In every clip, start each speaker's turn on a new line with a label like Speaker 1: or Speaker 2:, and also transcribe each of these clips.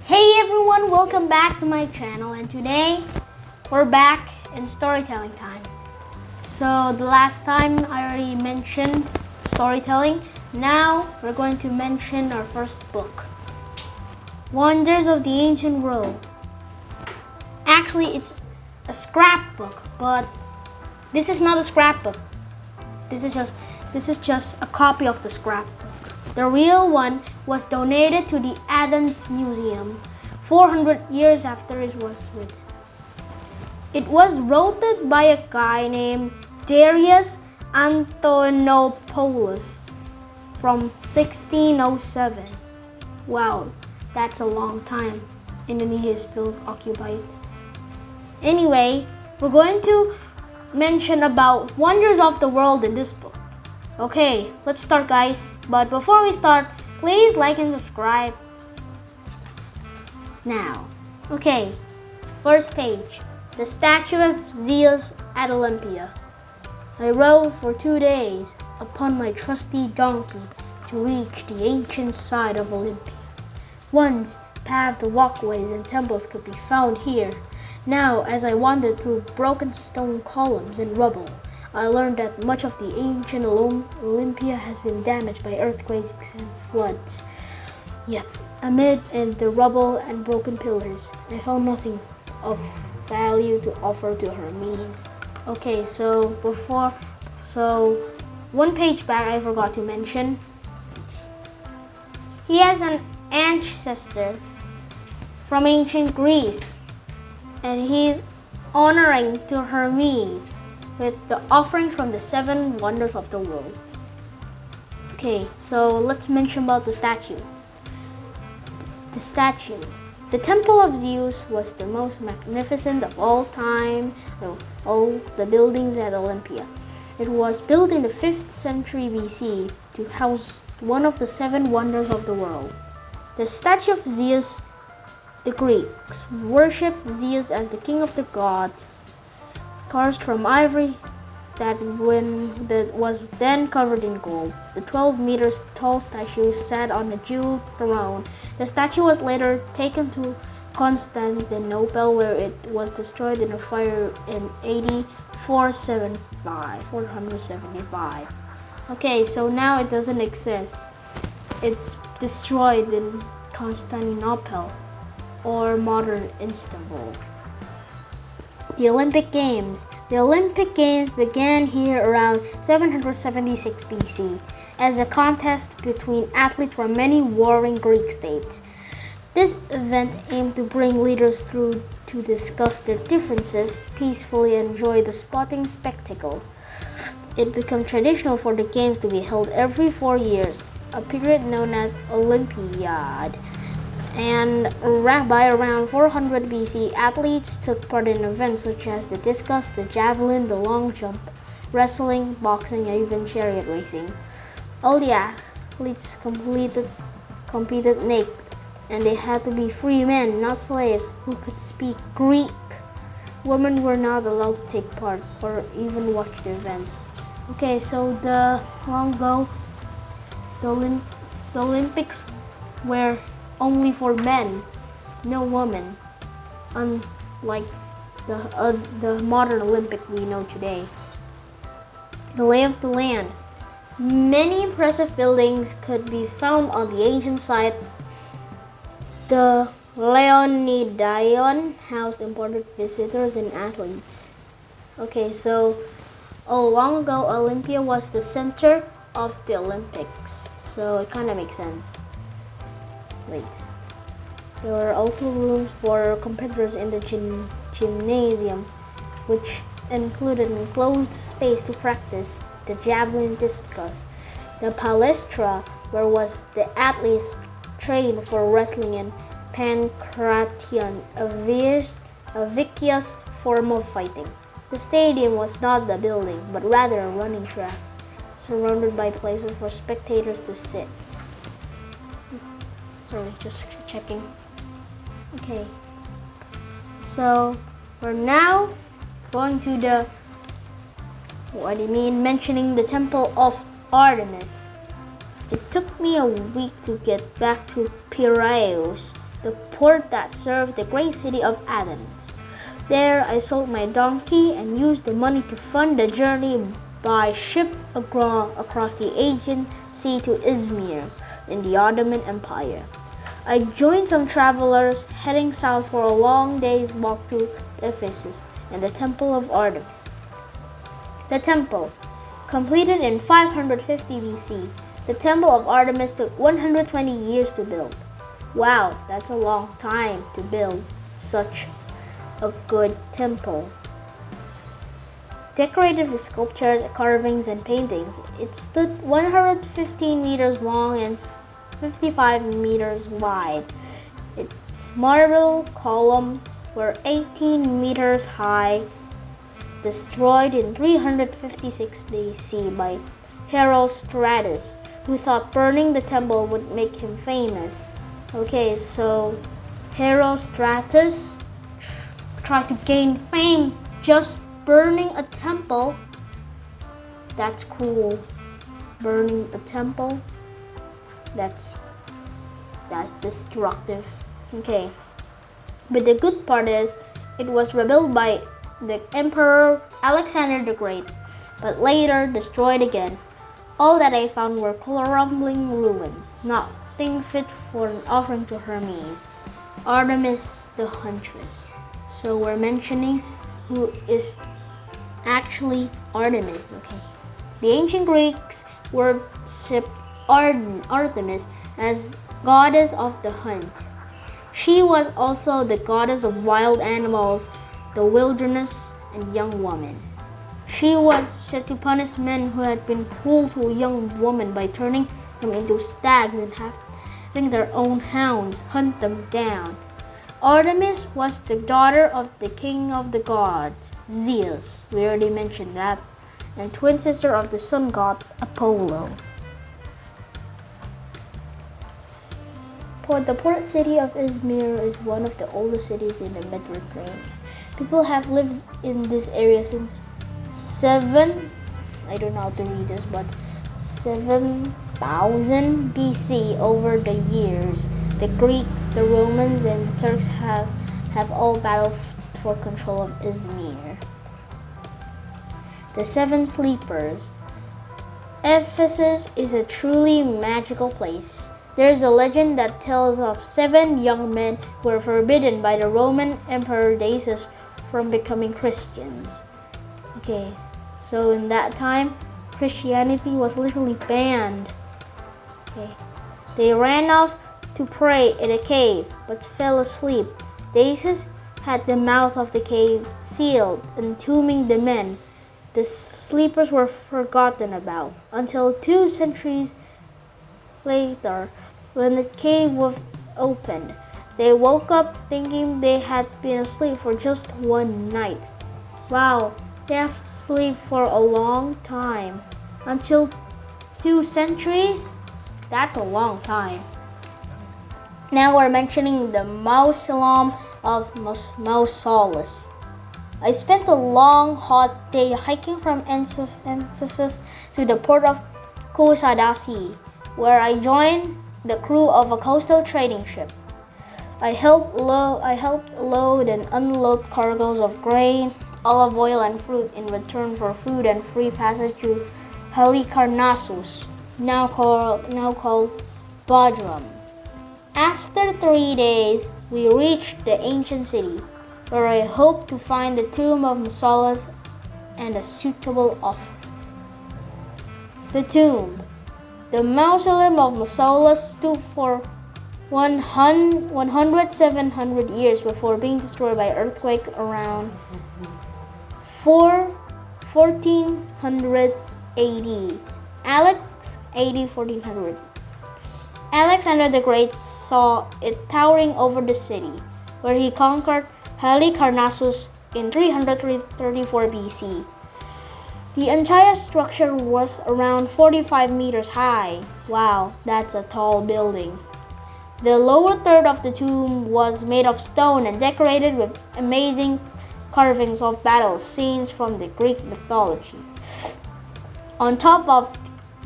Speaker 1: Hey everyone, welcome back to my channel, and today we're back in storytelling time. So the last time I already mentioned storytelling. Now we're going to mention our first book, Wonders of the Ancient World. Actually, it's a scrapbook, but this is not a scrapbook. This is just a copy of the scrapbook. The real one was donated to the Athens Museum 400 years after it was written. It was written by a guy named Darius Antonopoulos from 1607. Wow, that's a long time. Indonesia is still occupied. Anyway, we're going to mention about wonders of the world in this book. Okay, let's start, guys. But before we start, please like and subscribe now. Okay, first page. The statue of Zeus at Olympia. I rode for 2 days upon my trusty donkey to reach the ancient site of Olympia. Once, paved walkways and temples could be found here. Now, as I wandered through broken stone columns and rubble, I learned that much of the ancient Olympia has been damaged by earthquakes and floods. Yet, amid the rubble and broken pillars, I found nothing of value to offer to Hermes. Okay, so one page back I forgot to mention. He has an ancestor from ancient Greece, and he's honoring to Hermes with the offerings from the 7 wonders of the world. Okay, so let's mention about the statue. The statue. The temple of Zeus was the most magnificent of all time, all the buildings at Olympia. It was built in the 5th century BC to house one of the 7 wonders of the world. The statue of Zeus. The Greeks worshipped Zeus as the king of the gods. Carved from ivory that was then covered in gold. The 12 meters tall statue sat on a jeweled throne. The statue was later taken to Constantinople, where it was destroyed in a fire in AD 475. Okay, so now it doesn't exist. It's destroyed in Constantinople, or modern Istanbul. The Olympic Games. The Olympic Games began here around 776 BC as a contest between athletes from many warring Greek states. This event aimed to bring leaders through to discuss their differences peacefully and enjoy the sporting spectacle. It became traditional for the games to be held every 4 years, a period known as Olympiad. And by around 400 BC, athletes took part in events such as the discus, the javelin, the long jump, wrestling, boxing, and even chariot racing. All the athletes competed naked, and they had to be free men, not slaves, who could speak Greek. Women were not allowed to take part or even watch the events. Okay, so long ago, the Olympics were only for men, no women, unlike the modern Olympic we know today. The lay of the land. Many impressive buildings could be found on the ancient site. The Leonidion housed important visitors and athletes. Okay, so long ago, Olympia was the center of the Olympics, so it kind of makes sense. Wait. There were also rooms for competitors in the gymnasium, which included an enclosed space to practice the javelin discus. The palestra, where the athletes trained for wrestling, and pankration, a vicious form of fighting. The stadium was not the building, but rather a running track, surrounded by places for spectators to sit. Sorry, just checking. Okay, so we're now going to mentioning the temple of Artemis. It took me a week to get back to Piraeus, the port that served the great city of Athens. There I sold my donkey and used the money to fund the journey by ship across the Aegean Sea to Izmir in the Ottoman Empire. I joined some travelers heading south for a long day's walk to Ephesus and the Temple of Artemis. The temple, completed in 550 BC, the Temple of Artemis took 120 years to build. Wow, that's a long time to build such a good temple. Decorated with sculptures, carvings, and paintings, it stood 115 meters long and 55 meters wide. Its marble columns were 18 meters high, destroyed in 356 BC by Herostratus, who thought burning the temple would make him famous. Okay, so Herostratus tried to gain fame just burning a temple. That's cool. Burning a temple. That's destructive. Okay. But the good part is it was rebuilt by the Emperor Alexander the Great, but later destroyed again. All that I found were crumbling ruins, nothing fit for an offering to Hermes, Artemis the Huntress. So we're mentioning who is actually Artemis, okay? The ancient Greeks worshipped Artemis as goddess of the hunt. She was also the goddess of wild animals, the wilderness, and young women. She was said to punish men who had been cruel to a young woman by turning them into stags and having their own hounds hunt them down. Artemis was the daughter of the king of the gods, Zeus, we already mentioned that, and twin sister of the sun god, Apollo. The port city of Izmir is one of the oldest cities in the Mediterranean. People have lived in this area since 7,000 BC. Over the years, the Greeks, the Romans, and the Turks have all battled for control of Izmir. The Seven Sleepers. Ephesus is a truly magical place. There is a legend that tells of 7 young men who were forbidden by the Roman Emperor Decius from becoming Christians. Okay, so in that time, Christianity was literally banned. Okay, they ran off to pray in a cave, but fell asleep. Decius had the mouth of the cave sealed, entombing the men. The sleepers were forgotten about until 2 centuries later, when the cave was opened. They woke up thinking they had been asleep for just one night. Wow, they have to sleep for a long time. Until 2 centuries? That's a long time. Now we're mentioning the mausoleum of Mausolus. I spent a long, hot day hiking from Ephesus to the port of Kusadasi, where I joined the crew of a coastal trading ship. I helped load and unload cargoes of grain, olive oil, and fruit in return for food and free passage to Halicarnassus, now called Bodrum. After 3 days, we reached the ancient city, where I hoped to find the tomb of Mausolus and a suitable offering. The tomb. The mausoleum of Mausolus stood for 700 years before being destroyed by earthquake around 1400 AD. Alexander the Great saw it towering over the city, where he conquered Halicarnassus in 334 BC. The entire structure was around 45 meters high. Wow, that's a tall building. The lower third of the tomb was made of stone and decorated with amazing carvings of battle scenes from the Greek mythology. On top of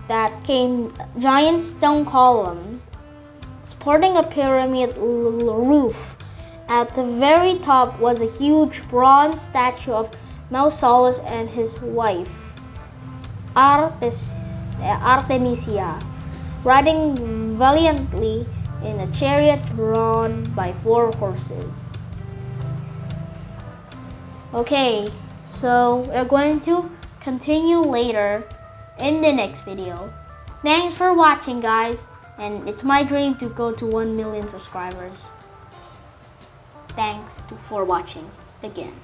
Speaker 1: that came giant stone columns sporting a pyramid roof. At the very top was a huge bronze statue of Mausolus and his wife, Artemisia, riding valiantly in a chariot drawn by 4 horses. Okay, so we're going to continue later in the next video. Thanks for watching, guys, and it's my dream to go to 1 million subscribers. Thanks for watching again.